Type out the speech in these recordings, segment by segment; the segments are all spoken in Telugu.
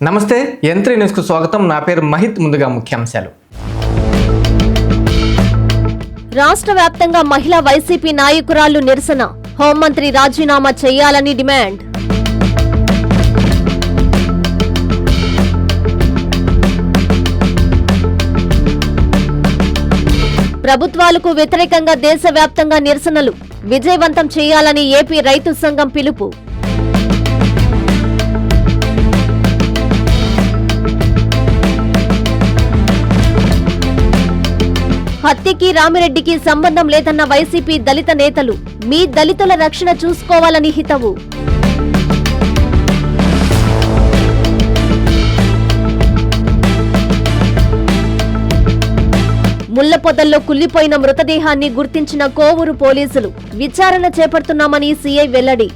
నమస్తే యంత్రి న్యూస్కు స్వాగతం. నా పేరు మహిత్. ముందుగా ముఖ్యాంశాలు. రాష్ట్ర వ్యాప్తంగా మహిళా వైసీపీ నాయకురాళ్లు నిరసన. హోంమంత్రి రాజీనామా చేయాలని డిమాండ్. ప్రభుత్వాలకు వ్యతిరేకంగా దేశవ్యాప్తంగా నిరసనలు విజయవంతం చేయాలని ఏపీ రైతు సంఘం పిలుపు. హత్యకి రామిరెడ్డికి సంబంధం లేదన్న వైసీపీ దళిత నేతలు. మీ దళితుల రక్షణ చూసుకోవాలని హితవు. ముళ్లపొదల్లో కుళ్లిపోయిన మృతదేహాన్ని గుర్తించిన కోవూరు పోలీసులు. విచారణ చేపడుతున్నామని సీఐ వెల్లడి.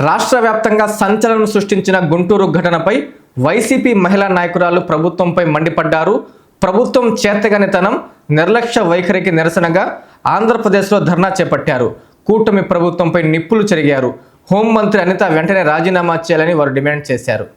రాష్ట్ర వ్యాప్తంగా సంచలనం సృష్టించిన గుంటూరు ఘటనపై వైసీపీ మహిళా నాయకురాలు ప్రభుత్వంపై మండిపడ్డారు. ప్రభుత్వం చేతగానితనం, నిర్లక్ష్య వైఖరికి నిరసనగా ఆంధ్రప్రదేశ్లో ధర్నా చేపట్టారు. కూటమి ప్రభుత్వంపై నిప్పులు చెరిగారు. హోంమంత్రి అనిత వెంటనే రాజీనామా చేయాలని వారు డిమాండ్ చేశారు.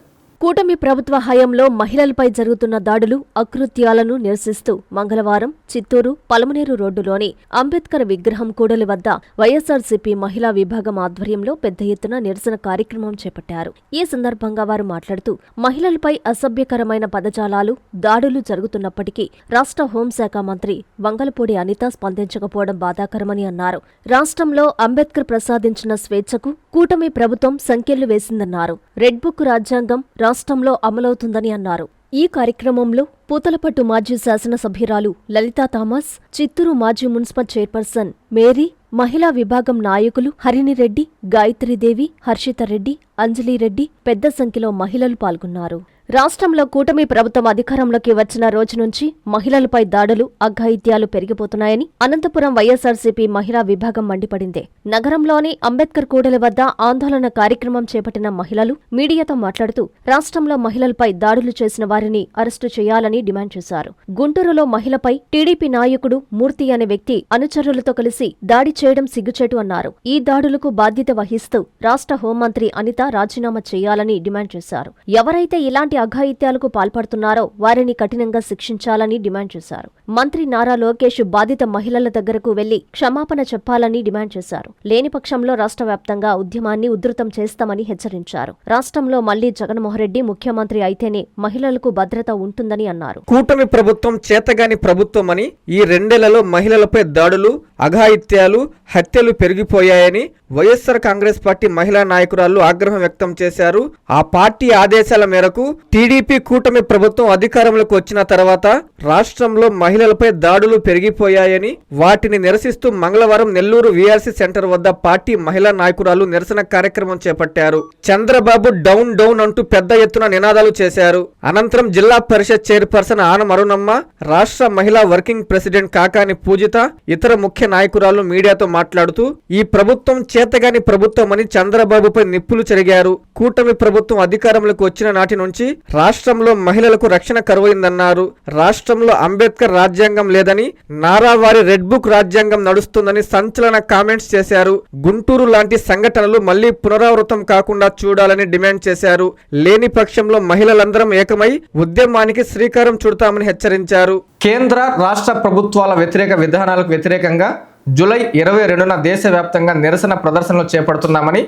కూటమి ప్రభుత్వ హయాంలో మహిళలపై జరుగుతున్న దాడులు, అకృత్యాలను నిరసిస్తూ మంగళవారం చిత్తూరు పలమనేరు రోడ్డులోని అంబేద్కర్ విగ్రహం కూడలి వద్ద వైఎస్సార్సీపీ మహిళా విభాగం ఆధ్వర్యంలో పెద్ద ఎత్తున నిరసన కార్యక్రమం చేపట్టారు. ఈ సందర్భంగా వారు మాట్లాడుతూ మహిళలపై అసభ్యకరమైన పదజాలాలు, దాడులు జరుగుతున్నప్పటికీ రాష్ట్ర హోంశాఖ మంత్రి వంగలపూడి అనిత స్పందించకపోవడం బాధాకరమని అన్నారు. రాష్ట్రంలో అంబేద్కర్ ప్రసాదించిన స్వేచ్ఛకు కూటమి ప్రభుత్వం సంకెళ్లు వేసిందన్నారు. రెడ్ బుక్ రాజ్యాంగం రాష్ట్రంలో అమలవుతుందని అన్నారు. ఈ కార్యక్రమంలో పూతలపట్టు మాజీ శాసనసభ్యురాలు లలితా థామస్, చిత్తూరు మాజీ మున్సిపల్ చైర్పర్సన్ మేరీ, మహిళా విభాగం నాయకులు హరిణిరెడ్డి, గాయత్రీదేవి, హర్షితారెడ్డి, అంజలిరెడ్డి పెద్ద సంఖ్యలో మహిళలు పాల్గొన్నారు. రాష్ట్రంలో కూటమి ప్రభుత్వం అధికారంలోకి వచ్చిన రోజు నుంచి మహిళలపై దాడులు, అఘాయిత్యాలు పెరిగిపోతున్నాయని అనంతపురం వైఎస్సార్సీపీ మహిళా విభాగం మండిపడింది. నగరంలోని అంబేద్కర్ కూడలి వద్ద ఆందోళన కార్యక్రమం చేపట్టిన మహిళలు మీడియాతో మాట్లాడుతూ రాష్ట్రంలో మహిళలపై దాడులు చేసిన వారిని అరెస్టు చేయాలని డిమాండ్ చేశారు. గుంటూరులో మహిళపై టీడీపీ నాయకుడు మూర్తి అనే వ్యక్తి అనుచరులతో కలిసి దాడి చేయడం సిగ్గుచేటు అన్నారు. ఈ దాడులకు బాధ్యత వహిస్తూ రాష్ట్ర హోంమంత్రి అనిత రాజీనామా చేయాలని డిమాండ్ చేశారు. ఎవరైతే ఇలాంటి అఘాయిత్యాలకు పాల్పడుతున్నారో వారిని కఠినంగా శిక్షించాలని డిమాండ్ చేశారు. మంత్రి నారా లోకేష్ బాధిత మహిళల దగ్గరకు వెళ్లి క్షమాపణ చెప్పాలని డిమాండ్ చేశారు. లేని పక్షంలో రాష్ట్ర వ్యాప్తంగా ఉద్యమాన్ని ఉధృతం చేస్తామని హెచ్చరించారు. రాష్ట్రంలో మళ్లీ జగన్మోహన్ రెడ్డి ముఖ్యమంత్రి అయితేనే మహిళలకు భద్రత ఉంటుందని అన్నారు. కూటమి ప్రభుత్వం చేతగాని ప్రభుత్వం అని, ఈ రెండేళ్లలో మహిళలపై దాడులు, అఘాయిత్యాలు, హత్యలు పెరిగిపోయాయని వైఎస్సార్ కాంగ్రెస్ పార్టీ మహిళా నాయకురాలు ఆగ్రహం వ్యక్తం చేశారు. ఆ పార్టీ ఆదేశాల మేరకు టీడీపీ కూటమి ప్రభుత్వం అధికారంలోకి వచ్చిన తర్వాత రాష్ట్రంలో మహిళలపై దాడులు పెరిగిపోయాయని, వాటిని నిరసిస్తూ మంగళవారం నెల్లూరు వీఆర్సీ సెంటర్ వద్ద పార్టీ మహిళా నాయకురాలు నిరసన కార్యక్రమం చేపట్టారు. చంద్రబాబు డౌన్ డౌన్ అంటూ పెద్ద ఎత్తున నినాదాలు చేశారు. అనంతరం జిల్లా పరిషత్ చైర్పర్సన్ ఆనం అరుణమ్మ, రాష్ట్ర మహిళా వర్కింగ్ ప్రెసిడెంట్ కాకాని పూజిత, ఇతర ముఖ్య నాయకురాలు మీడియాతో మాట్లాడుతూ ఈ ప్రభుత్వం చేతగాని ప్రభుత్వం అని చంద్రబాబుపై నిప్పులు చెరిగారు. కూటమి ప్రభుత్వం అధికారంలోకి వచ్చిన నాటి నుంచి రాష్ట్రంలో మహిళలకు రక్షణ కరువైందన్నారు. రాష్ట్రంలో అంబేద్కర్ రాజ్యాంగం లేదని, నారావారి రెడ్ బుక్ రాజ్యాంగం నడుస్తుందని సంచలన కామెంట్స్ చేశారు. గుంటూరు లాంటి సంఘటనలు మళ్లీ పునరావృతం కాకుండా చూడాలని డిమాండ్ చేశారు. లేని పక్షంలో మహిళలందరం ఏకమై ఉద్యమానికి శ్రీకారం చుడతామని హెచ్చరించారు. కేంద్ర రాష్ట్ర ప్రభుత్వాల వ్యతిరేక విధానాలకు వ్యతిరేకంగా జూలై 22న దేశవ్యాప్తంగా నిరసన ప్రదర్శనలు చేపడుతున్నామని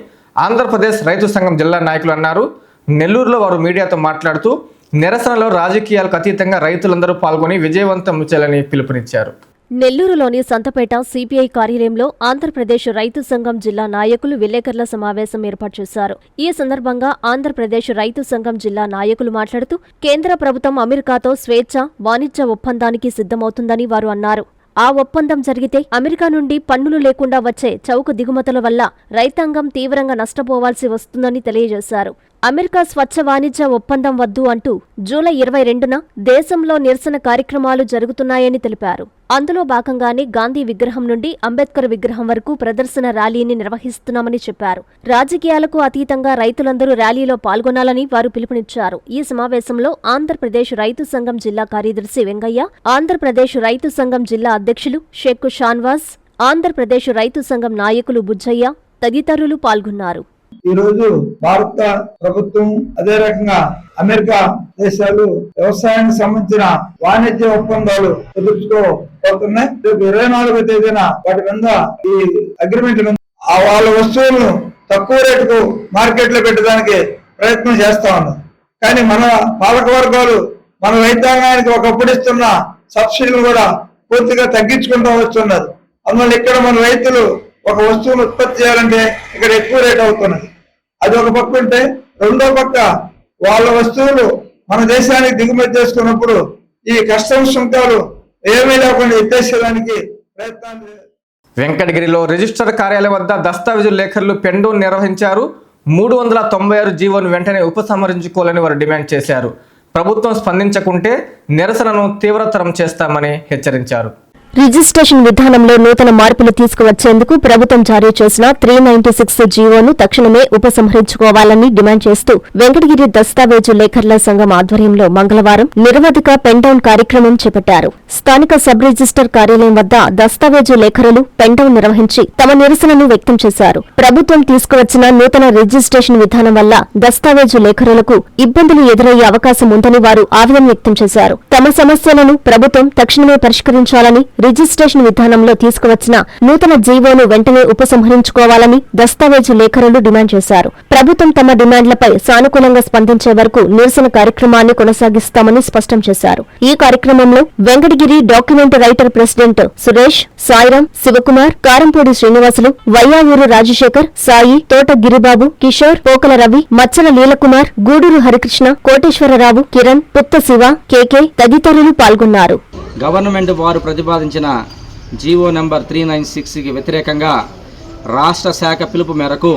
ఆంధ్రప్రదేశ్ రైతు సంఘం జిల్లా నాయకులు అన్నారు. నెల్లూరులో వారు మీడియాతో మాట్లాడుతూ నిరసనలో రాజకీయాలకు అతీతంగా రైతులందరూ పాల్గొని విజయవంతం చేయాలని పిలుపునిచ్చారు. నెల్లూరులోని సంతపేట సిపిఐ కార్యాలయంలో ఆంధ్రప్రదేశ్ రైతు సంఘం జిల్లా నాయకులు విలేకరుల సమావేశం ఏర్పాటు చేశారు. ఈ సందర్భంగా ఆంధ్రప్రదేశ్ రైతు సంఘం జిల్లా నాయకులు మాట్లాడుతూ కేంద్ర ప్రభుత్వం అమెరికాతో స్వేచ్ఛ వాణిజ్య ఒప్పందానికి సిద్ధమవుతుందని వారు అన్నారు. ఆ ఒప్పందం జరిగితే అమెరికా నుండి పన్నులు లేకుండా వచ్చే చౌక దిగుమతుల వల్ల రైతాంగం తీవ్రంగా నష్టపోవాల్సి వస్తుందని తెలియజేశారు. అమెరికా స్వచ్ఛ వాణిజ్య ఒప్పందం వద్దు అంటూ జూలై 22న దేశంలో నిరసన కార్యక్రమాలు జరుగుతున్నాయని తెలిపారు. అందులో భాగంగానే గాంధీ విగ్రహం నుండి అంబేద్కర్ విగ్రహం వరకు ప్రదర్శన ర్యాలీని నిర్వహిస్తున్నామని చెప్పారు. రాజకీయాలకు అతీతంగా రైతులందరూ ర్యాలీలో పాల్గొనాలని వారు పిలుపునిచ్చారు. ఈ సమావేశంలో ఆంధ్రప్రదేశ్ రైతు సంఘం జిల్లా కార్యదర్శి వెంగయ్య, ఆంధ్రప్రదేశ్ రైతు సంఘం జిల్లా అధ్యక్షులు షేక్ షాన్వాజ్, ఆంధ్రప్రదేశ్ రైతు సంఘం నాయకులు బుజ్జయ్య తదితరులు పాల్గొన్నారు. ఈరోజు భారత ప్రభుత్వం అదే రకంగా అమెరికా దేశాలు వ్యవసాయానికి సంబంధించిన వాణిజ్య ఒప్పందాలు కుదుర్చుకోబోతున్నాయి. రేపు 24వ తేదీన వాటి మీద ఈ అగ్రిమెంట్ వాళ్ళ వస్తువులను తక్కువ రేటుకు మార్కెట్ లో పెట్టడానికి ప్రయత్నం చేస్తా ఉన్నారు. కానీ మన పాలక వర్గాలు మన రైతాంగానికి ఒకప్పుడు ఇస్తున్న సబ్సిడీలు కూడా పూర్తిగా తగ్గించుకుంటూ వస్తున్నారు. అందువల్ల ఇక్కడ మన రైతులు ఒక వస్తువును ఉత్పత్తి చేయాలంటే ఇక్కడ ఎక్కువ రేట్ అవుతున్నది. అది ఒక పక్క ఉంటే, రెండో పక్క వాళ్ళ వస్తువులు మన దేశానికి దిగుమతి చేసుకున్నప్పుడు ఈ కస్టమ్స్ సుంకాలు ఏమీ లేకుండా ఎత్తేసేదానికి ప్రయత్నాలు. వెంకటగిరిలో రిజిస్టర్ కార్యాలయం వద్ద దస్తావేజు లేఖర్లు పెండౌన్ నిర్వహించారు. 396 జీవోను వెంటనే ఉపసంహరించుకోవాలని వారు డిమాండ్ చేశారు. ప్రభుత్వం స్పందించకుంటే నిరసనను తీవ్రతరం చేస్తామని హెచ్చరించారు. రిజిస్ట్రేషన్ విధానంలో నూతన మార్పులు తీసుకువచ్చేందుకు ప్రభుత్వం జారీ చేసిన 396 జీవోను తక్షణమే ఉపసంహరించుకోవాలని డిమాండ్ చేస్తూ వెంకటగిరి దస్తావేజు లేఖర్ల సంఘం ఆధ్వర్యంలో మంగళవారం నిరవధిక పెన్డౌన్ కార్యక్రమం చేపట్టారు. స్థానిక సబ్ రిజిస్టర్ కార్యాలయం వద్ద దస్తావేజు లేఖరులు పెన్డౌన్ నిర్వహించి తమ నిరసనను వ్యక్తం చేశారు. ప్రభుత్వం తీసుకువచ్చిన నూతన రిజిస్ట్రేషన్ విధానం వల్ల దస్తావేజు లేఖరులకు ఇబ్బందులు ఎదురయ్యే అవకాశం ఉందని వారు ఆవేదన వ్యక్తం చేశారు. తమ సమస్యలను ప్రభుత్వం తక్షణమే పరిష్కరించాలని, రిజిస్ట్రేషన్ విధానంలో తీసుకువచ్చిన నూతన జీవోను వెంటనే ఉపసంహరించుకోవాలని దస్తావేజు లేఖరులు డిమాండ్ చేశారు. ప్రభుత్వం తమ డిమాండ్లపై సానుకూలంగా స్పందించే వరకు నిరసన కార్యక్రమాన్ని కొనసాగిస్తామని స్పష్టం చేశారు. ఈ కార్యక్రమంలో Venkatagiri document writer president Suresh, Sairam, Sivakumar, Karampudi Srinivasulu, Vayyavuru Rajasekhar, Sai, Thota Giribabu, Kishore, Pokala Ravi, మచ్చల లీలకుమార్, గూడూరు హరికృష్ణ, కోటేశ్వరరావు, కిరణ్, పుత్త శివ, కేకే తదితరులు పాల్గొన్నారు. గవర్నమెంట్ వారు ప్రతిపాదించిన జీవో నెంబర్ 396కి వ్యతిరేకంగా రాష్ట్ర శాఖ పిలుపు మేరకు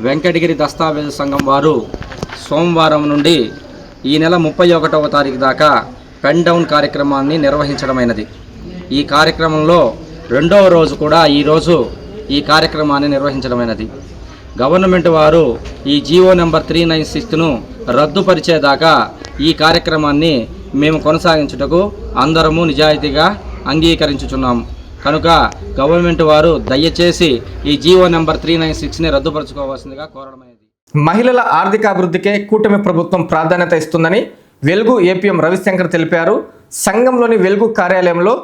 వెంకటగిరి దస్తావేజు సంఘం వారు సోమవారం నుండి ఈ నెల 31వ తారీఖు దాకా పెన్ డౌన్ కార్యక్రమాన్ని నిర్వహించడమైనది. ఈ కార్యక్రమంలో రెండవ రోజు కూడా ఈరోజు ఈ కార్యక్రమాన్ని నిర్వహించడమైనది. గవర్నమెంట్ వారు ఈ జీవో నెంబర్ 396ను రద్దుపరిచేదాకా ఈ కార్యక్రమాన్ని మేము కొనసాగించుటకు అందరము నిజాయితీగా అంగీకరించుచున్నాము. కనుక గవర్నమెంట్ వారు దయచేసి ఈ జీవో నెంబర్ 396ని రద్దుపరచుకోవాల్సిందిగా కోరడమైనది. మహిళల ఆర్థికాభివృద్ధికే కూటమి ప్రభుత్వం ప్రాధాన్యత ఇస్తుందని వెలుగు ఏపీఎం రవిశంకర్ తెలిపారు. సంఘంలోని వెలుగు కార్యాలయంలో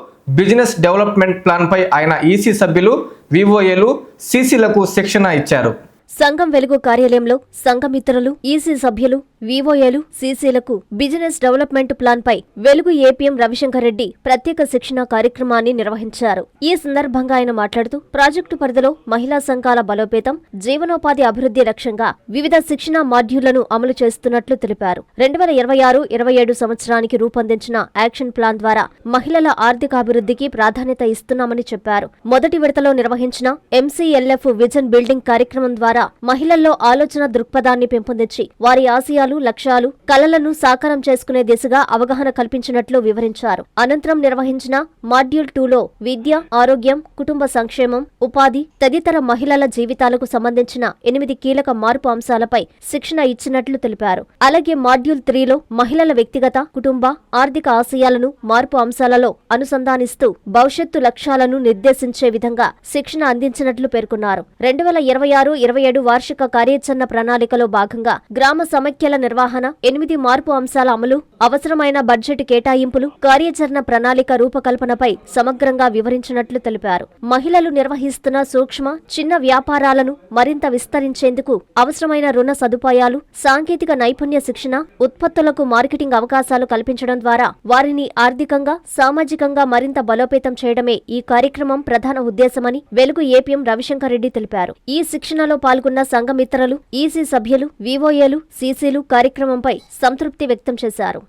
బిజినెస్ డెవలప్మెంట్ ప్లాన్పై ఆయన ఈసీ సభ్యులు, వివోఏలు, సీసీలకు శిక్షణ ఇచ్చారు. సంఘం వెలుగు కార్యాలయంలో సంఘమిత్రులు, ఈసీ సభ్యులు, వివోఏలు, సీసీలకు బిజినెస్ డెవలప్మెంట్ ప్లాన్పై వెలుగు ఏపీఎం రవిశంకర్ రెడ్డి ప్రత్యేక శిక్షణ కార్యక్రమాన్ని నిర్వహించారు. ఈ సందర్భంగా ఆయన మాట్లాడుతూ ప్రాజెక్టు పరిధిలో మహిళా సంఘాల బలోపేతం, జీవనోపాధి అభివృద్ధి లక్ష్యంగా వివిధ శిక్షణ మాడ్యూళ్లను అమలు చేస్తున్నట్లు తెలిపారు. 2026-27 సంవత్సరానికి రూపొందించిన యాక్షన్ ప్లాన్ ద్వారా మహిళల ఆర్థికాభివృద్ధికి ప్రాధాన్యత ఇస్తున్నామని చెప్పారు. మొదటి విడతలో నిర్వహించిన ఎంసీఎల్ఎఫ్ విజన్ బిల్డింగ్ కార్యక్రమం ద్వారా మహిళల్లో ఆలోచన దృక్పథాన్ని పెంపొందించి వారి ఆశయాలు, లక్ష్యాలు, కలలను సాకారం చేసుకునే దిశగా అవగాహన కల్పించినట్లు వివరించారు. అనంతరం నిర్వహించిన మాడ్యూల్ 2లో విద్య, ఆరోగ్యం, కుటుంబ సంక్షేమం, ఉపాధి తదితర మహిళల జీవితాలకు సంబంధించిన 8 కీలక మార్పు అంశాలపై శిక్షణ ఇచ్చినట్లు తెలిపారు. అలాగే మాడ్యూల్ 3లో మహిళల వ్యక్తిగత, కుటుంబ, ఆర్థిక ఆశయాలను మార్పు అంశాలలో అనుసంధానిస్తూ భవిష్యత్తు లక్ష్యాలను నిర్దేశించే విధంగా శిక్షణ అందించినట్లు పేర్కొన్నారు. 2026-27 వార్షిక కార్యాచరణ ప్రణాళికలో భాగంగా గ్రామ సమైక్యల నిర్వహణ, 8 మార్పు అంశాల అమలు, అవసరమైన బడ్జెట్ కేటాయింపులు, కార్యాచరణ ప్రణాళిక రూపకల్పనపై సమగ్రంగా వివరించినట్లు తెలిపారు. మహిళలు నిర్వహిస్తున్న సూక్ష్మ, చిన్న వ్యాపారాలను మరింత విస్తరించేందుకు అవసరమైన రుణ సదుపాయాలు, సాంకేతిక నైపుణ్య శిక్షణ, ఉత్పత్తులకు మార్కెటింగ్ అవకాశాలు కల్పించడం ద్వారా వారిని ఆర్థికంగా, సామాజికంగా మరింత బలోపేతం చేయడమే ఈ కార్యక్రమం ప్రధాన ఉద్దేశమని వెలుగు ఏపీఎం రవిశంకర్ రెడ్డి తెలిపారు. ఈ శిక్షణలో పాల్గొన్న సంఘమిత్రులు, ఈసీ సభ్యులు, వివోఏలు, సీసీలు కార్యక్రమంపై సంతృప్తి వ్యక్తం చేశారు.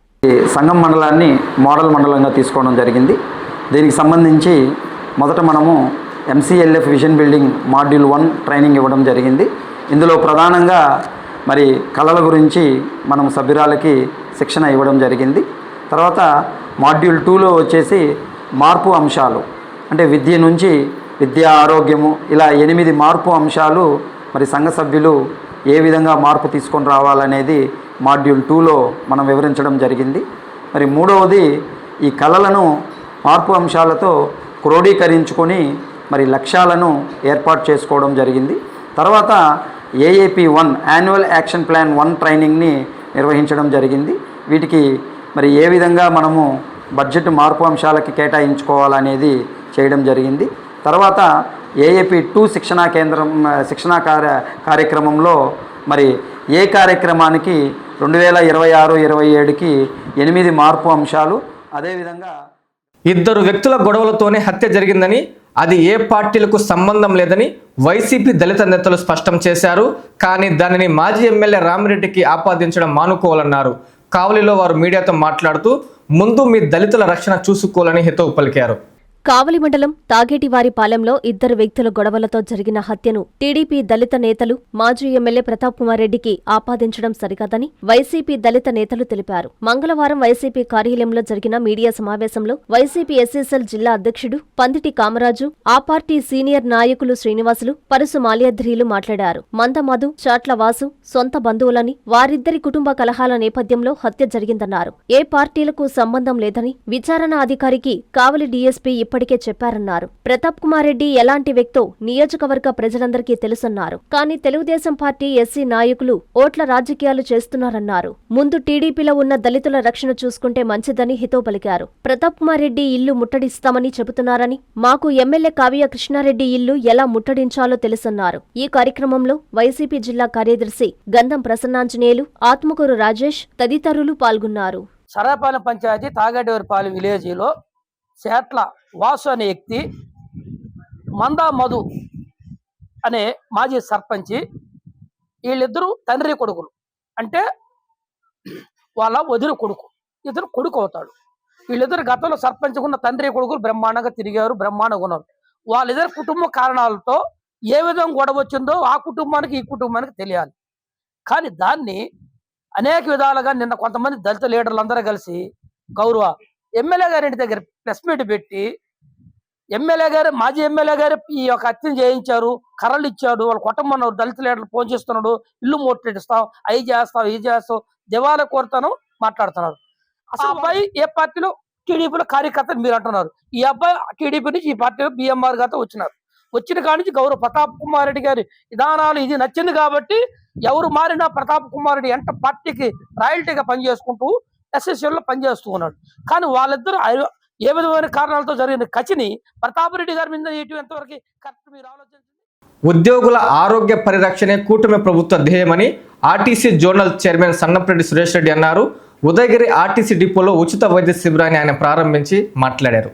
సంఘం మండలాన్ని మోడల్ మండలంగా తీసుకోవడం జరిగింది. దీనికి సంబంధించి మొదట మనము ఎంసీఎల్ఎఫ్ విజన్ బిల్డింగ్ మాడ్యూల్ 1 ట్రైనింగ్ ఇవ్వడం జరిగింది. ఇందులో ప్రధానంగా మరి కళల గురించి మనం సభ్యురాలకి శిక్షణ ఇవ్వడం జరిగింది. తర్వాత మాడ్యూల్ 2లో వచ్చేసి మార్పు అంశాలు, అంటే విద్య నుంచి విద్య, ఆరోగ్యము, ఇలా 8 మార్పు అంశాలు మరి సంఘ సభ్యులు ఏ విధంగా మార్పు తీసుకొని రావాలనేది మాడ్యూల్ 2లో మనం వివరించడం జరిగింది. మరి మూడవది ఈ కళలను మార్పు అంశాలతో క్రోడీకరించుకొని మరి లక్ష్యాలను ఏర్పాటు చేసుకోవడం జరిగింది. తర్వాత AAP1 యాన్యువల్ యాక్షన్ ప్లాన్ 1 ట్రైనింగ్ని నిర్వహించడం జరిగింది. వీటికి మరి ఏ విధంగా మనము బడ్జెట్ మార్పు అంశాలకి కేటాయించుకోవాలనేది చేయడం జరిగింది. తర్వాత AAP2 శిక్షణా కార్యక్రమంలో మరి ఏ కార్యక్రమానికి 2026-27కి 8 మార్పు అంశాలు, అదేవిధంగా ఇద్దరు వ్యక్తుల గొడవలతోనే హత్య జరిగిందని, అది ఏ పార్టీలకు సంబంధం లేదని వైసీపీ దళిత నేతలు స్పష్టం చేశారు. కానీ దానిని మాజీ ఎమ్మెల్యే రామిరెడ్డికి ఆపాదించడం మానుకోవాలన్నారు. కావలిలో వారు మీడియాతో మాట్లాడుతూ ముందు మీ దళితుల రక్షణ చూసుకోవాలని హితవు పలికారు. కావలి మండలం తాగేటివారిపాలెంలో ఇద్దరు వ్యక్తుల గొడవలతో జరిగిన హత్యను టీడీపీ దళిత నేతలు మాజీ ఎమ్మెల్యే ప్రతాప్ కుమార్ రెడ్డికి ఆపాదించడం సరికాదని వైసీపీ దళిత నేతలు తెలిపారు. మంగళవారం వైసీపీ కార్యాలయంలో జరిగిన మీడియా సమావేశంలో వైసీపీ ఎస్ఎస్ఎల్ జిల్లా అధ్యక్షుడు పందిటి కామరాజు, ఆ పార్టీ సీనియర్ నాయకులు శ్రీనివాసులు, పరుసు మాల్యాద్రిలు మాట్లాడారు. మందమధు, చాట్ల వాసు సొంత బంధువులని, వారిద్దరి కుటుంబ కలహాల నేపథ్యంలో హత్య జరిగిందన్నారు. ఏ పార్టీలకు సంబంధం లేదని విచారణ అధికారికి కావలి డీఎస్పీ ఇప్పటికే చెప్పారన్నారు. ప్రతాప్ కుమార్ రెడ్డి ఎలాంటి వ్యక్తో నియోజకవర్గ ప్రజలందరికీ తెలుసన్నారు. కానీ తెలుగుదేశం పార్టీ ఎస్సీ నాయకులు ఓట్ల రాజకీయాలు చేస్తున్నారన్నారు. ముందు టీడీపీలో ఉన్న దళితుల రక్షణ చూసుకుంటే మంచిదని హితవు పలికారు. ప్రతాప్ కుమార్ రెడ్డి ఇల్లు ముట్టడిస్తామని చెబుతున్నారని, మాకు ఎమ్మెల్యే కావ్య కృష్ణారెడ్డి ఇల్లు ఎలా ముట్టడించాలో తెలుసన్నారు. ఈ కార్యక్రమంలో వైసీపీ జిల్లా కార్యదర్శి గంధం ప్రసన్నాంజనేయులు, ఆత్మకూరు రాజేష్ తదితరులు పాల్గొన్నారు. సరాపాలెం పంచాయతీ తాగేటివారిపాలెం విలేజీలో చేట్ల వాసు అనే వ్యక్తి, మందా మధు అనే మాజీ సర్పంచి, వీళ్ళిద్దరూ తండ్రి కొడుకులు. అంటే వాళ్ళ వదిలి కొడుకు, ఇద్దరు కొడుకు అవుతాడు. వీళ్ళిద్దరు గతంలో సర్పంచ్ ఉన్న తండ్రి కొడుకులు బ్రహ్మాండంగా తిరిగారు, బ్రహ్మాండంగా ఉన్నారు. వాళ్ళిద్దరు కుటుంబ కారణాలతో ఏ విధంగా గొడవ వచ్చిందో ఆ కుటుంబానికి ఈ కుటుంబానికి తెలియాలి. కానీ దాన్ని అనేక విధాలుగా నిన్న కొంతమంది దళిత లీడర్లు అందరూ కలిసి గౌరవ ఎమ్మెల్యే గారి ఇంటి దగ్గర ప్రెస్ మీట్ పెట్టి మాజీ ఎమ్మెల్యే గారు ఈ యొక్క హత్యను చేయించారు, కర్రలు ఇచ్చాడు, వాళ్ళు కొట్టమన్నారు, దళిత లీడర్లు ఫోన్ చేస్తున్నాడు, ఇల్లు ముట్టడిస్తాం, అవి చేస్తాం, ఇది చేస్తాం, దివాలా కోరుతాను మాట్లాడుతున్నారు. అసలు అబ్బాయి ఏ పార్టీలో? టీడీపీలో కార్యకర్త మీరు అంటున్నారు. ఈ అబ్బాయి టీడీపీ నుంచి ఈ పార్టీలో BMR గారితో వచ్చిన కాడి నుంచి గౌరవ ప్రతాప్ కుమార్ రెడ్డి గారి విధానాలు ఇది నచ్చింది కాబట్టి ఎవరు మారినా ప్రతాప్ కుమార్ రెడ్డి ఎంట పార్టీకి రాయల్టీగా పనిచేసుకుంటూ ఎస్ఎస్ఎల్లో పనిచేస్తూ ఉన్నాడు. కానీ వాళ్ళిద్దరూ ఏ విధమైన కారణాలతో జరిగిన కచిని ప్రతాప్ రెడ్డి గారి మీద ఎంతవరకు కరెక్ట్ మీరు ఆలోచించండి. ఉద్యోగుల ఆరోగ్య పరిరక్షణే కూటమి ప్రభుత్వ ధ్యేయమని RTC zonal chairman Sannapareddy Suresh Reddy అన్నారు. ఉదయగిరి ఆర్టీసీ డిపోలో ఉచిత వైద్య శిబిరాన్ని ఆయన ప్రారంభించి మాట్లాడారు.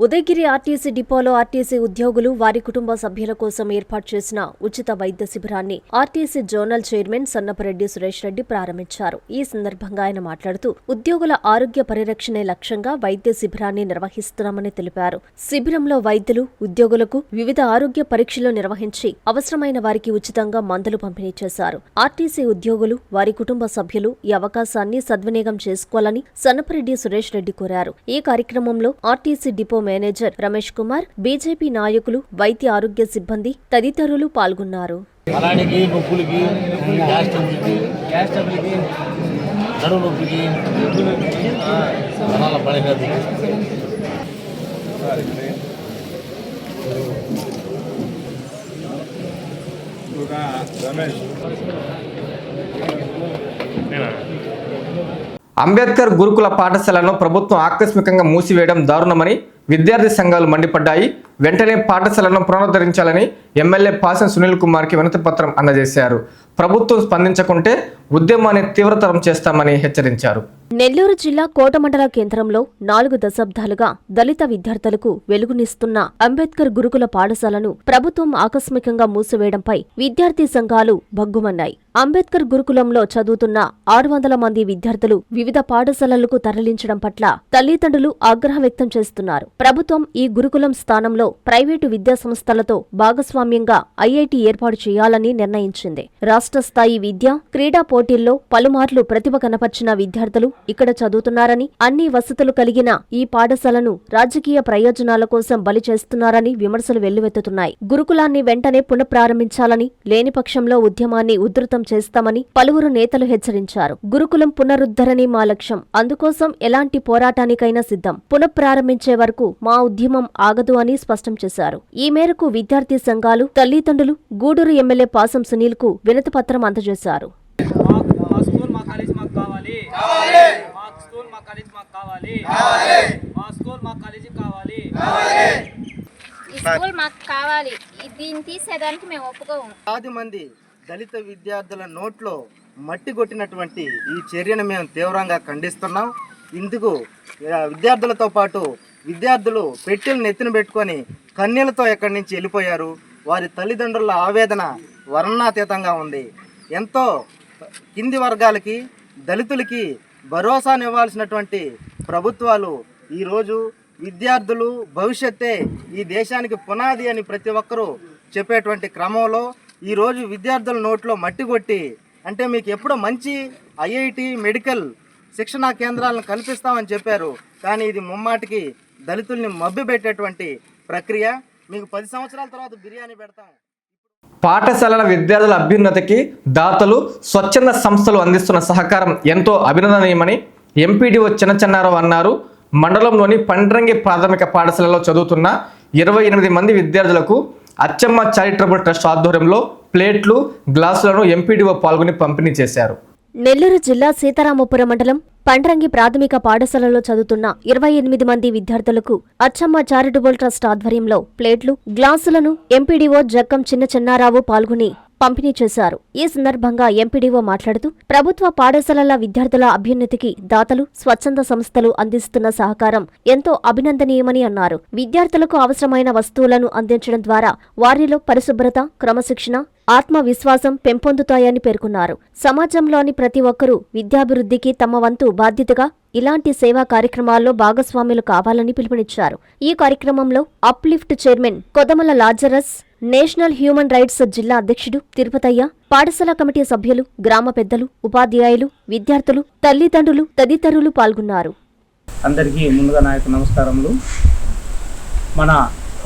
ఉదయగిరి ఆర్టీసీ డిపోలో ఆర్టీసీ ఉద్యోగులు వారి కుటుంబ సభ్యుల కోసం ఏర్పాటు చేసిన ఉచిత వైద్య శిబిరాన్ని RTC zonal chairman Sannapareddy Suresh Reddy ప్రారంభించారు. ఈ సందర్భంగా ఆయన మాట్లాడుతూ ఉద్యోగుల ఆరోగ్య పరిరక్షణే లక్ష్యంగా వైద్య శిబిరాన్ని నిర్వహిస్తున్నామని తెలిపారు. శిబిరంలో వైద్యులు ఉద్యోగులకు వివిధ ఆరోగ్య పరీక్షలు నిర్వహించి అవసరమైన వారికి ఉచితంగా మందులు పంపిణీ చేశారు. ఆర్టీసీ ఉద్యోగులు వారి కుటుంబ సభ్యులు ఈ అవకాశాన్ని సద్వినియోగం చేసుకోవాలని సన్నపరెడ్డి సురేష్ రెడ్డి కోరారు. ఈ కార్యక్రమంలో RTC depot manager Ramesh Kumar, BJP నాయకులు, వైద్య ఆరోగ్య సిబ్బంది తదితరులు పాల్గొన్నారు. అంబేద్కర్ గురుకుల పాఠశాలను ప్రభుత్వం ఆకస్మికంగా మూసివేయడం దారుణమని విద్యార్థి సంఘాలు మండిపడ్డాయి. వెంటనే పాఠశాలను పునరుద్ధరించాలని ఎమ్మెల్యే పాసం సునీల్ కుమార్కి వినతి పత్రం అందజేశారు. ప్రభుత్వం స్పందించకుంటే ఉద్యమాన్ని తీవ్రతరం చేస్తామని హెచ్చరించారు. నెల్లూరు జిల్లా కోట మండల కేంద్రంలో 4 దశాబ్దాలుగా దళిత విద్యార్థులకు వెలుగునిస్తున్న అంబేద్కర్ గురుకుల పాఠశాలను ప్రభుత్వం ఆకస్మికంగా మూసివేయడంపై విద్యార్థి సంఘాలు భగ్గుమన్నాయి. అంబేద్కర్ గురుకులంలో చదువుతున్న 600 మంది విద్యార్థులు వివిధ పాఠశాలలకు తరలించడం పట్ల తల్లిదండ్రులు ఆగ్రహం వ్యక్తం చేస్తున్నారు. ప్రభుత్వం ఈ గురుకులం స్థానంలో ప్రైవేటు విద్యా సంస్థలతో భాగస్వామ్యంగా ఐఐటి ఏర్పాటు చేయాలని నిర్ణయించింది. రాష్ట్ర స్థాయి విద్య, క్రీడా పోటీల్లో పలుమార్లు ప్రతిభ కనపర్చిన విద్యార్థులు ఇక్కడ చదువుతున్నారని, అన్ని వసతులు కలిగిన ఈ పాఠశాలను రాజకీయ ప్రయోజనాల కోసం బలి చేస్తున్నారని విమర్శలు వెల్లువెత్తుతున్నాయి. గురుకులాన్ని వెంటనే పునఃప్రారంభించాలని, లేని పక్షంలో ఉద్యమాన్ని ఉధృతం చేస్తామని పలువురు నేతలు హెచ్చరించారు. గురుకులం పునరుద్ధరణే మా లక్ష్యం. అందుకోసం ఎలాంటి పోరాటానికైనా సిద్ధం. పునఃప్రారంభించే వరకు మా ఉద్యమం ఆగదు అని స్పష్టం చేశారు. ఈ మేరకు విద్యార్థి సంఘాలు, తల్లిదండ్రులు గూడూరు ఎమ్మెల్యే పాసం సునీల్ కు వినతిపత్రం అందజేశారు. దీన్ని తీసేదానికి మేము ఒప్పుకోము. 10 మంది దళిత విద్యార్థుల నోట్లో మట్టి కొట్టినటువంటి ఈ చర్యను మేము తీవ్రంగా ఖండిస్తున్నాం. ఇందుకు విద్యార్థులతో పాటు విద్యార్థులు పెట్టెలు నెత్తిన పెట్టుకొని కన్నీళ్లతో ఎక్కడి నుంచి వెళ్ళిపోయారు. వారి తల్లిదండ్రుల ఆవేదన వర్ణాతీతంగా ఉంది. ఎంతో కింది వర్గాలకి, దళితులకి భరోసానివ్వాల్సినటువంటి ప్రభుత్వాలు ఈరోజు విద్యార్థులు భవిష్యత్తే ఈ దేశానికి పునాది అని ప్రతి ఒక్కరూ చెప్పేటువంటి క్రమంలో ఈరోజు విద్యార్థుల నోట్లో మట్టి కొట్టి, అంటే మీకు ఎప్పుడో మంచి ఐఐటి మెడికల్ శిక్షణా కేంద్రాలను కల్పిస్తామని చెప్పారు. కానీ ఇది ముమ్మాటికి దళితుల్ని మభ్యపెట్టేటువంటి ప్రక్రియ. మీకు 10 సంవత్సరాల తర్వాత బిర్యానీ పెడతాం. పాఠశాలల విద్యార్థుల అభ్యున్నతికి దాతలు, స్వచ్ఛంద సంస్థలు అందిస్తున్న సహకారం ఎంతో అభినందనీయమని ఎంపీడీఓ చిన్నచెన్నారావు అన్నారు. మండలంలోని పండ్రంగి ప్రాథమిక పాఠశాలలో చదువుతున్న 28 మంది విద్యార్థులకు అచ్చమ్మ చారిటబుల్ ట్రస్ట్ ఆధ్వర్యంలో ప్లేట్లు, గ్లాసులను ఎంపీడీఓ పాల్గొని పంపిణీ చేశారు. నెల్లూరు జిల్లా సీతారామపురం మండలం పండ్రంగి ప్రాథమిక పాఠశాలలో చదువుతున్న 28 మంది విద్యార్థులకు అచ్చమ్మ చారిటబుల్ ట్రస్ట్ ఆధ్వర్యంలో ప్లేట్లు, గ్లాసులను ఎంపీడీఓ జక్కం చిన్నచెన్నారావు పాల్గొని పంపిణీ చేశారు. ఈ సందర్భంగా ఎంపీడీఓ మాట్లాడుతూ ప్రభుత్వ పాఠశాలల విద్యార్థుల అభ్యున్నతికి దాతలు, స్వచ్ఛంద సంస్థలు అందిస్తున్న సహకారం ఎంతో అభినందనీయమని అన్నారు. విద్యార్థులకు అవసరమైన వస్తువులను అందించడం ద్వారా వారిలో పరిశుభ్రత, క్రమశిక్షణ, ఆత్మవిశ్వాసం పెంపొందుతాయని పేర్కొన్నారు. సమాజంలోని ప్రతి ఒక్కరూ విద్యాభివృద్ధికి తమ వంతు బాధ్యతగా ఇలాంటి సేవా కార్యక్రమాల్లో భాగస్వాములు కావాలని పిలుపునిచ్చారు. ఈ కార్యక్రమంలో Uplift chairman Kodamala Lazarus, national human rights జిల్లా అధ్యక్షుడు తిరుపతయ్య, పాఠశాల కమిటీ సభ్యులు, గ్రామ పెద్దలు, ఉపాధ్యాయులు, విద్యార్థులు, తల్లిదండ్రులు తదితరులు పాల్గొన్నారు. అందరికీ ముందుగా నా యొక్క నమస్కారములు. మన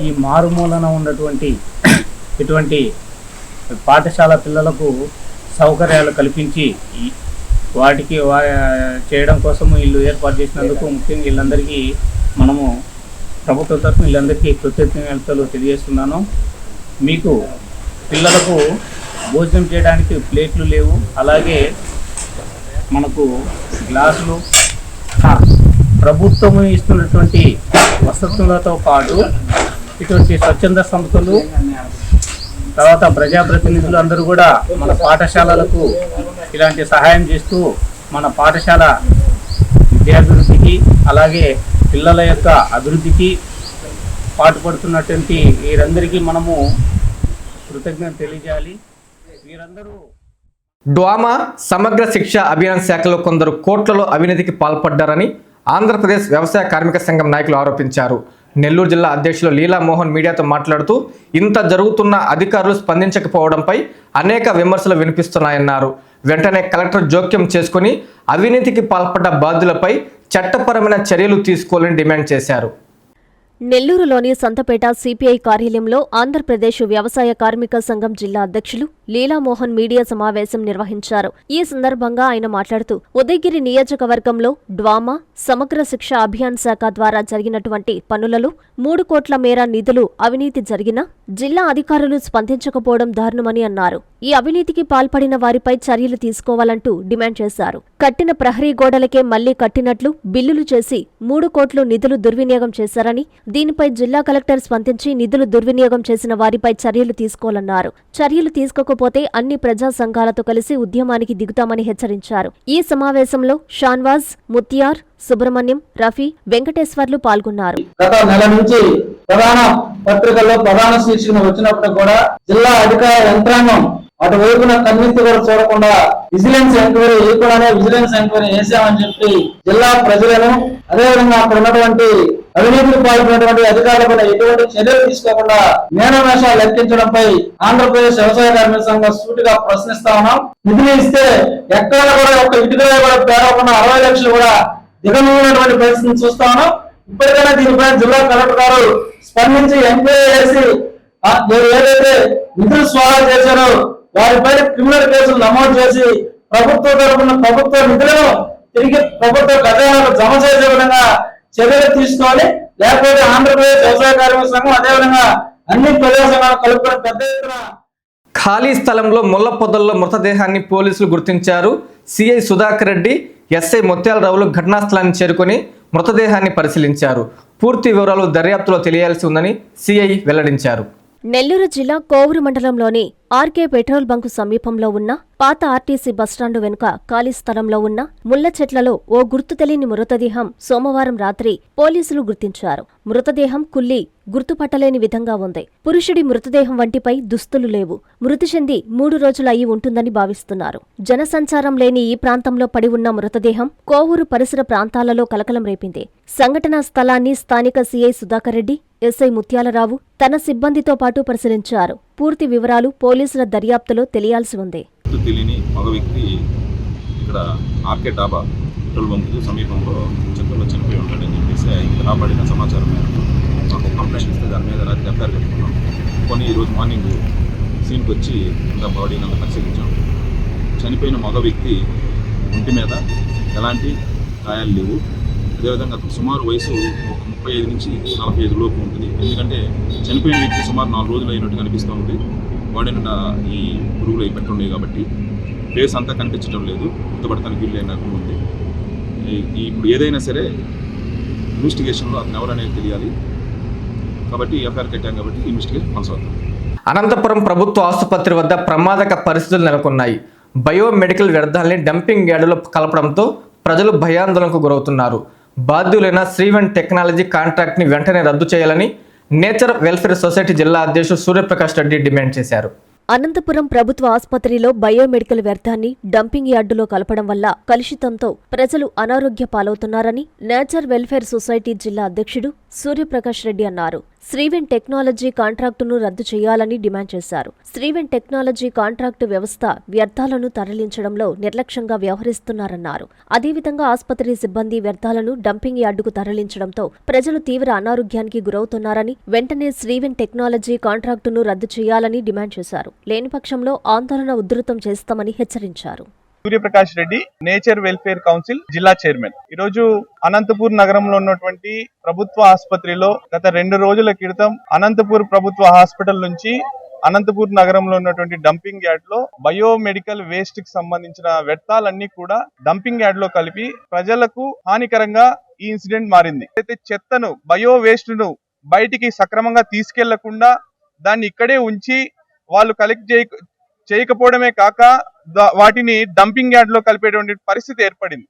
ఈ మారుమూలన ఉన్నటువంటి ఇటువంటి పాఠశాల పిల్లలకు సౌకర్యాలు కల్పించి వాటికి చేయడం కోసం ఇల్లు ఏర్పాటు చేసినందుకు ముఖ్యంగా వీళ్ళందరికీ మనము ప్రభుత్వం తరఫున వీళ్ళందరికీ కృతజ్ఞతలు తెలియజేస్తున్నాను. మీకు పిల్లలకు భోజనం చేయడానికి ప్లేట్లు లేవు, అలాగే మనకు గ్లాసులు, ప్రభుత్వం ఇస్తున్నటువంటి వసతులతో పాటు ఇటువంటి స్వచ్ఛంద సంస్థలు, తర్వాత ప్రజాప్రతినిధులు అందరూ కూడా మన పాఠశాలలకు ఇలాంటి సహాయం చేస్తూ మన పాఠశాల విద్యాభివృద్ధికి, అలాగే పిల్లల యొక్క అభివృద్ధికి పాటుపడుతున్నటువంటి వీరందరికీ మనము కృతజ్ఞత తెలియజేయాలి. వీరందరూ డ్వామా సమగ్ర శిక్ష అభియాన్ శాఖలో కొందరు కోట్లలో అవినీతికి పాల్పడ్డారని ఆంధ్రప్రదేశ్ వ్యవసాయ కార్మిక సంఘం నాయకులు ఆరోపించారు. నెల్లూరు జిల్లా అధ్యక్షులు లీలామోహన్ మీడియాతో మాట్లాడుతూ ఇంత జరుగుతున్న అధికారులు స్పందించకపోవడంపై అనేక విమర్శలు వినిపిస్తున్నాయన్నారు. వెంటనే కలెక్టర్ జోక్యం చేసుకుని అవినీతికి పాల్పడ్డ బాధ్యులపై చట్టపరమైన చర్యలు తీసుకోవాలని డిమాండ్ చేశారు. నెల్లూరులోని సంతపేట సిపిఐ కార్యాలయంలో ఆంధ్రప్రదేశ్ వ్యవసాయ కార్మిక సంఘం జిల్లా అధ్యక్షులు లీలామోహన్ మీడియా సమావేశం నిర్వహించారు. ఈ సందర్భంగా ఆయన మాట్లాడుతూ ఉదయగిరి నియోజకవర్గంలో డ్వామా సమగ్ర శిక్ష అభియాన్ శాఖ ద్వారా జరిగినటువంటి పనులలో 3 కోట్ల మేర నిధులు అవినీతి జరిగినా జిల్లా అధికారులు స్పందించకపోవడం దారుణమని అన్నారు. ఈ అవినీతికి పాల్పడిన వారిపై చర్యలు తీసుకోవాలంటూ డిమాండ్ చేశారు. కట్టిన ప్రహరీ గోడలకే మళ్లీ కట్టినట్లు బిల్లులు చేసి 3 కోట్లు నిధులు దుర్వినియోగం చేశారని, దీనిపై జిల్లా కలెక్టర్ స్పందించి నిధులు దుర్వినియోగం చేసిన వారిపై చర్యలు తీసుకోవాలన్నారు. చర్యలు తీసుకోకపోతే అన్ని ప్రజా సంఘాలతో కలిసి ఉద్యమానికి దిగుతామని హెచ్చరించారు. ఈ సమావేశంలో షాన్వాజ్, ముత్యార్, సుబ్రహ్మణ్యం, రఫీ, వెంకటేశ్వర్లు పాల్గొన్నారు. గత నెల నుంచి ప్రధాన పత్రికల్లో ప్రధాన శీర్షికను వచ్చినప్పుడు కూడా జిల్లా అధికార యంత్రాంగం అటువైపున కన్నెత్తి కూడా చూడకుండా విజిలెన్స్ ఎంక్వైరీ వేయకుండానే విజిలెన్స్ ఎంక్వైరీ వేసామని చెప్పి జిల్లా ప్రజలను అదేవిధంగా అక్కడ ఉన్నటువంటి అవినీతికి పాల్పడినటువంటి అధికారులపై ఎటువంటి చర్యలు తీసుకోకుండా మేనమేషాలు లెక్కించడంపై ఆంధ్రప్రదేశ్ వ్యవసాయ కార్మిక సంఘం సూటిగా ప్రశ్నిస్తా ఉన్నాం. నిధులు ఇస్తే ఎక్కడ కూడా ఒక ఇటుకలో కూడా పేరకుండా 60 లక్షలు కూడా దిగమింగినటువంటి పరిస్థితిని చూస్తా ఉన్నాం. ఇప్పటికైనా దీనిపై జిల్లా కలెక్టర్ గారు స్పందించి ఎంక్వైరీ చేసి ఏదైతే నిధులు స్వాహా చేశారో వారిపై క్రిమినల్ కేసులు నమోదు చేసి ప్రభుత్వ తరపున ప్రభుత్వ నిధులను తిరిగి ప్రభుత్వ ఖజానాకు జమ చేసే విధంగా చర్యలు తీసుకోవాలి. లేకపోతే ఆంధ్రప్రదేశ్ వ్యవసాయ కార్మిక సంఘం అదేవిధంగా అన్ని ప్రజా సంఘాలు కలుపుకొని పెద్ద ఎత్తున ఖాళీ స్థలంలో ముళ్ల పొదల్లో మృతదేహాన్ని పోలీసులు గుర్తించారు. సిఐ సుధాకర్ రెడ్డి, ఎస్ఐ ముత్యాలరావులు ఘటనా స్థలాన్ని చేరుకొని మృతదేహాన్ని పరిశీలించారు. పూర్తి వివరాలు దర్యాప్తులో తెలియాల్సి ఉందని సిఐ వెల్లడించారు. నెల్లూరు జిల్లా కోవూరు మండలంలోని ఆర్కే పెట్రోల్ బంకు సమీపంలో ఉన్న పాత ఆర్టీసీ బస్టాండు వెనుక ఖాళీ స్థలంలో ఉన్న ముళ్ల చెట్లలో ఓ గుర్తు తెలియని మృతదేహం సోమవారం రాత్రి పోలీసులు గుర్తించారు. మృతదేహం కుల్లి గుర్తుపట్టలేని విధంగా ఉంది. పురుషుడి మృతదేహం వంటిపై దుస్తులు లేవు. మృతి చెంది 3 రోజులు అయి ఉంటుందని భావిస్తున్నారు. జనసంచారం లేని ఈ ప్రాంతంలో పడి ఉన్న మృతదేహం కోవూరు పరిసర ప్రాంతాలలో కలకలం రేపింది. సంఘటనా స్థలాన్ని స్థానిక సిఐ సుధాకర్ రెడ్డి, ఎస్ఐ ముత్యాలరావు తన సిబ్బందితో పాటు పరిశీలించారు. పూర్తి వివరాలు పోలీసుల దర్యాప్తులో తెలియాల్సి ఉంది. తెలియని మగ వ్యక్తి ఇక్కడ ఆర్కే డాబా పెట్రోల్ బంకు సమీపంలో చెత్తలో చనిపోయి ఉంటాడని చెప్పేసి రాబడిన సమాచారం మేరకు మాకు కంప్లైంట్ ఇస్తే దాని మీద రాత్రి ఎఫ్ఐఆర్ కట్టుకున్నాం. కొన్ని ఈరోజు మార్నింగ్ సీన్కి వచ్చి ఇంకా బాడీని అంతా పరిశీలించాం. చనిపోయిన మగ వ్యక్తి ఒంటి మీద ఎలాంటి గాయాలు లేవు. అదేవిధంగా సుమారు వయసు 35 నుంచి 45 లోపు ఉంటుంది. ఎందుకంటే చనిపోయిన వ్యక్తి సుమారు 4 రోజులు అయినట్టు కనిపిస్తూ ఉంది. బాడీ నిండా ఈ పురుగులు అవి పెట్టున్నాయి కాబట్టి ఫేస్ అంతా కనిపించడం లేదు. గుర్తుపడటానికి వీలు అయినట్టు ఉంది. ఇప్పుడు ఏదైనా సరే ఇన్వెస్టిగేషన్లో అతను ఎవరనేది తెలియాలి కాబట్టి ఎఫ్ఐఆర్ కట్టాం కాబట్టి ఇన్వెస్టిగేషన్ కొనసాగుతుంది. అనంతపురం ప్రభుత్వ ఆసుపత్రి వద్ద ప్రమాదక పరిస్థితులు నెలకొన్నాయి. బయోమెడికల్ వ్యర్థాలని డంపింగ్ యార్డులో కలపడంతో ప్రజలు భయాందోళనకు గురవుతున్నారు. బాధ్యులైన శ్రీవెన్ టెక్నాలజీ కాంట్రాక్ట్ని వెంటనే రద్దు చేయాలని నేచర్ వెల్ఫేర్ సొసైటీ జిల్లా అధ్యక్షుడు సూర్యప్రకాష్ రెడ్డి డిమాండ్ చేశారు. అనంతపురం ప్రభుత్వ ఆసుపత్రిలో బయోమెడికల్ వ్యర్థాన్ని డంపింగ్ యార్డులో కలపడం వల్ల కలుషితంతో ప్రజలు అనారోగ్య పాలవుతున్నారని నేచర్ వెల్ఫేర్ సొసైటీ జిల్లా అధ్యక్షుడు సూర్యప్రకాష్ రెడ్డి అన్నారు. శ్రీవెన్ టెక్నాలజీ కాంట్రాక్టును రద్దు చేయాలని డిమాండ్ చేశారు. శ్రీవెన్ టెక్నాలజీ కాంట్రాక్టు వ్యవస్థ వ్యర్థాలను తరలించడంలో నిర్లక్ష్యంగా వ్యవహరిస్తున్నారన్నారు. అదేవిధంగా ఆసుపత్రి సిబ్బంది వ్యర్థాలను డంపింగ్ యార్డుకు తరలించడంతో ప్రజలు తీవ్ర అనారోగ్యానికి గురవుతున్నారని, వెంటనే శ్రీవెన్ టెక్నాలజీ కాంట్రాక్టును రద్దు చేయాలని డిమాండ్ చేశారు. లేని పక్షంలో ఆందోళన ఉధృతం చేస్తామని హెచ్చరించారు. Suryaprakash Reddy, nature welfare council జిల్లా చైర్మన్. ఈరోజు అనంతపూర్ నగరంలో ఉన్నటువంటి ప్రభుత్వ ఆసుపత్రిలో గత 2 రోజుల క్రితం అనంతపూర్ ప్రభుత్వ హాస్పిటల్ నుంచి అనంతపూర్ నగరంలో ఉన్నటువంటి డంపింగ్ యార్డ్ లో బయోమెడికల్ వేస్ట్ కి సంబంధించిన వ్యర్థాలన్నీ కూడా డంపింగ్ యార్డ్ లో కలిపి ప్రజలకు హానికరంగా ఈ ఇన్సిడెంట్ మారింది. అయితే చెత్తను, బయో వేస్ట్ ను బయటికి సక్రమంగా తీసుకెళ్లకుండా దాన్ని ఇక్కడే ఉంచి వాళ్ళు కలెక్ట్ చేయకపోవడమే కాక వాటిని డంపింగ్ యార్డ్ లో కలిపేటువంటి పరిస్థితి ఏర్పడింది.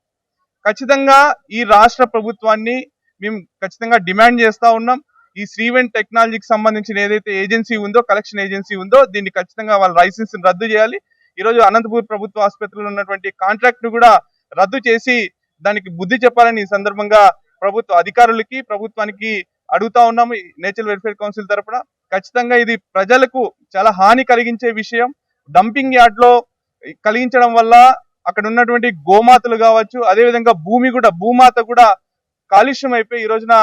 ఖచ్చితంగా ఈ రాష్ట్ర ప్రభుత్వాన్ని మేము ఖచ్చితంగా డిమాండ్ చేస్తా ఉన్నాం. ఈ శ్రీవెన్ టెక్నాలజీకి సంబంధించిన ఏదైతే ఏజెన్సీ ఉందో, కలెక్షన్ ఏజెన్సీ ఉందో, దీన్ని ఖచ్చితంగా వాళ్ళ లైసెన్స్ రద్దు చేయాలి. ఈ రోజు అనంతపూర్ ప్రభుత్వ ఆసుపత్రిలో ఉన్నటువంటి కాంట్రాక్ట్ ను కూడా రద్దు చేసి దానికి బుద్ధి చెప్పాలని ఈ సందర్భంగా ప్రభుత్వ అధికారులకి, ప్రభుత్వానికి అడుగుతా ఉన్నాము. నేచర్ వెల్ఫేర్ కౌన్సిల్ తరపున ఖచ్చితంగా ఇది ప్రజలకు చాలా హాని కలిగించే విషయం. డంపింగ్ యార్డ్ లో కలిగించడం వల్ల అక్కడ ఉన్నటువంటి గోమాతలు కావచ్చు, అదేవిధంగా భూమాత కూడా కాలుష్యం అయిపోయి ఈ రోజున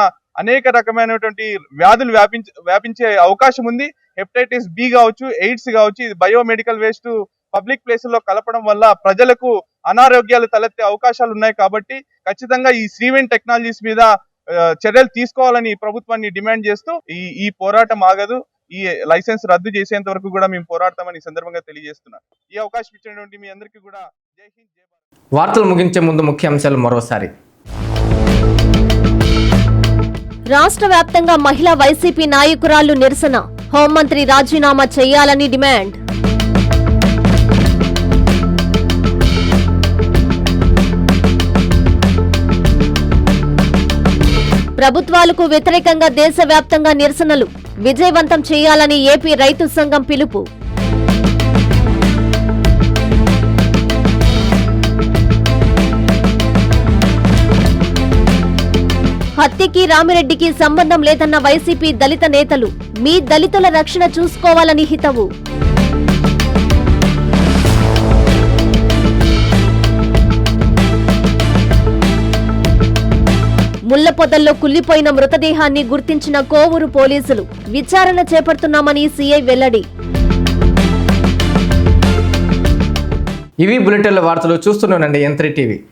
అనేక రకమైనటువంటి వ్యాధులు వ్యాపించే అవకాశం ఉంది. హెపటైటిస్ బి కావచ్చు, ఎయిడ్స్ కావచ్చు. ఇది బయోమెడికల్ వేస్ట్ పబ్లిక్ ప్లేసుల్లో కలపడం వల్ల ప్రజలకు అనారోగ్యాలు తలెత్తే అవకాశాలు ఉన్నాయి. కాబట్టి ఖచ్చితంగా ఈ శ్రీవెన్ టెక్నాలజీస్ మీద చర్యలు తీసుకోవాలని ప్రభుత్వాన్ని డిమాండ్ చేస్తూ ఈ పోరాటం ఆగదు. ఈ లైసెన్స్ రద్దు చేసేంత వరకు కూడా మేము పోరాడతామని ఈ సందర్భంగా తెలియజేస్తున్నాం. ఈ అవకాశం ఇచ్చినటువంటి మీ అందరికీ కూడా జై హింద్, జై భారత్. వార్తలు ముగించే ముందు ముఖ్యాంశాలు మరోసారి. రాష్ట్ర వ్యాప్తంగా మహిళా వైసీపీ నాయకురాళ్లు నిరసన. హోంమంత్రి రాజీనామా చేయాలని డిమాండ్. ప్రభుత్వాలకు వ్యతిరేకంగా దేశవ్యాప్తంగా నిరసనలు. విజయవంతం చేయాలని ఏపీ రైతు సంఘం పిలుపు. హత్యకి రామిరెడ్డికి సంబంధం లేదన్న వైసీపీ దళిత నేతలు. మీ దళితుల రక్షణ చూసుకోవాలని హితవు. ముళ్లపొదల్లో కుళ్లిపోయిన మృతదేహాన్ని గుర్తించిన కోవూరు పోలీసులు. విచారణ చేపడుతున్నామని సీఐ వెల్లడి. ఇవి బులెటిన్ల వార్తలు. చూస్తూనే ఉండండి M3 టీవీ.